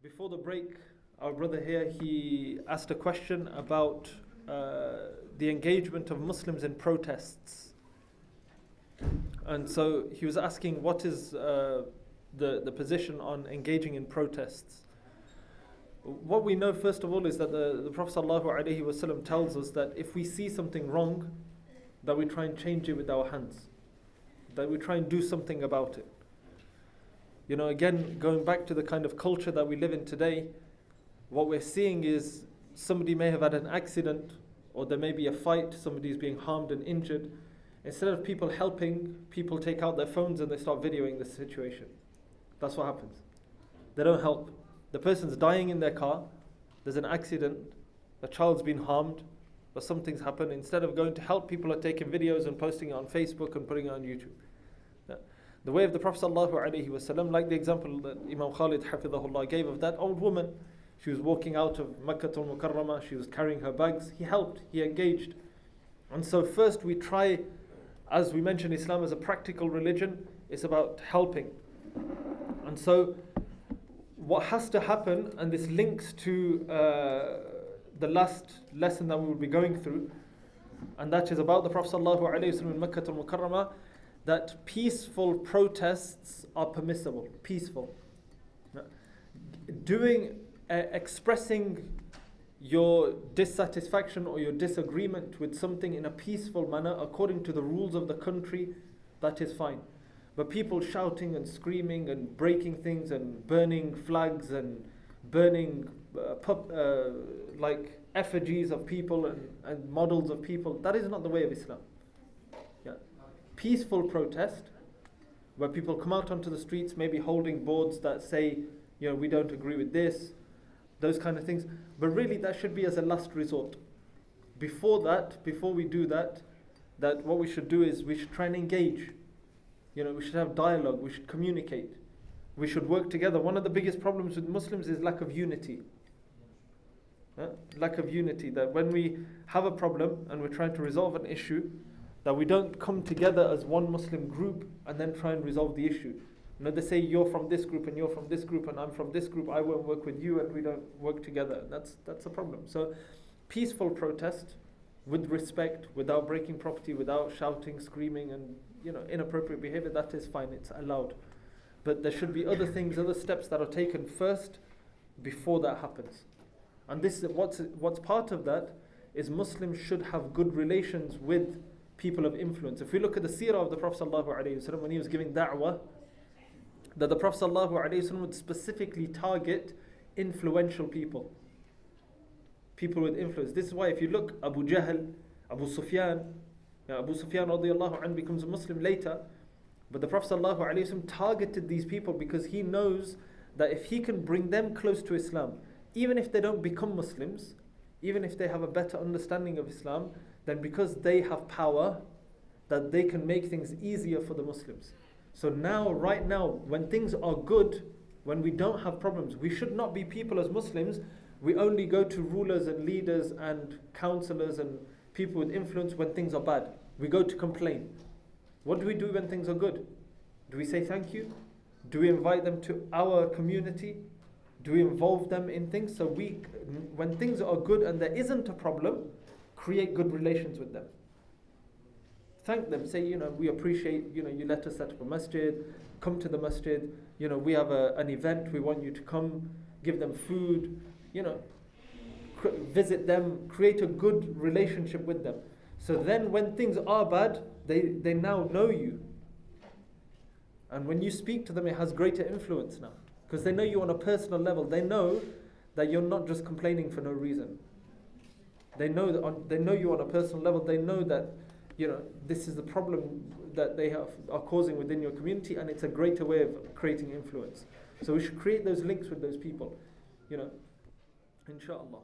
Before the break, our brother here, he asked a question about the engagement of Muslims in protests. And so he was asking, what is the position on engaging in protests? What we know first of all is that the Prophet ﷺ tells us that if we see something wrong, that we try and change it with our hands, that we try and do something about it. You know, again, going back to the kind of culture that we live in today, what we're seeing is somebody may have had an accident, or there may be a fight, somebody's being harmed and injured. Instead of people helping, people take out their phones and they start videoing the situation. That's what happens. They don't help. The person's dying in their car, there's an accident, a child's been harmed, or something's happened. Instead of going to help, people are taking videos and posting it on Facebook and putting it on YouTube. The way of the Prophet ﷺ, like the example that Imam Khalid Hafidhahullah gave of that old woman, she was walking out of Makkah al-Mukarramah, she was carrying her bags, he helped, he engaged. And so first we try, as we mentioned, Islam as a practical religion, it's about helping. And so what has to happen, and this links to the last lesson that we will be going through, and that is about the Prophet ﷺ in Makkah al-Mukarramah, that peaceful protests are permissible. Peaceful. Expressing your dissatisfaction or your disagreement with something in a peaceful manner according to the rules of the country, that is fine. But people shouting and screaming and breaking things and burning flags and burning like effigies of people and models of people, that is not the way of Islam. Peaceful protest, where people come out onto the streets, maybe holding boards that say, you know, we don't agree with this, those kind of things. But really that should be as a last resort. Before we do that what we should do is we should try and engage. You know, we should have dialogue, we should communicate, we should work together. One of the biggest problems with Muslims is lack of unity. Lack of unity, that when we have a problem and we're trying to resolve an issue, that we don't come together as one Muslim group and then try and resolve the issue. You know, they say you're from this group and you're from this group and I'm from this group, I won't work with you, and we don't work together. That's a problem. So peaceful protest with respect, without breaking property, without shouting, screaming and, you know, inappropriate behavior, that is fine, it's allowed. But there should be other things, other steps that are taken first before that happens. And this is what's part of that is Muslims should have good relations with people of influence. If we look at the seerah of the Prophet ﷺ when he was giving da'wah, that the Prophet ﷺ would specifically target influential people. People with influence. This is why if you look, Abu Jahl, Abu Sufyan radiallahu anhu becomes a Muslim later, but the Prophet ﷺ targeted these people because he knows that if he can bring them close to Islam, even if they don't become Muslims, even if they have a better understanding of Islam, then because they have power, that they can make things easier for the Muslims. So now, right now, when things are good, when we don't have problems, we should not be people as Muslims, we only go to rulers and leaders and counselors and people with influence when things are bad. We go to complain. What do we do when things are good? Do we say thank you? Do we invite them to our community? Do we involve them in things? So when things are good and there isn't a problem, create good relations with them. Thank them. Say, you know, we appreciate, you know, you let us set up a masjid. Come to the masjid. You know, we have an event. We want you to come. Give them food. You know, visit them. Create a good relationship with them. So then when things are bad, they now know you. And when you speak to them, it has greater influence now. Because they know you on a personal level. They know that you're not just complaining for no reason. They know you on a personal level. They know that, you know, this is the problem that they are causing within your community, and it's a greater way of creating influence. So we should create those links with those people, you know, inshallah.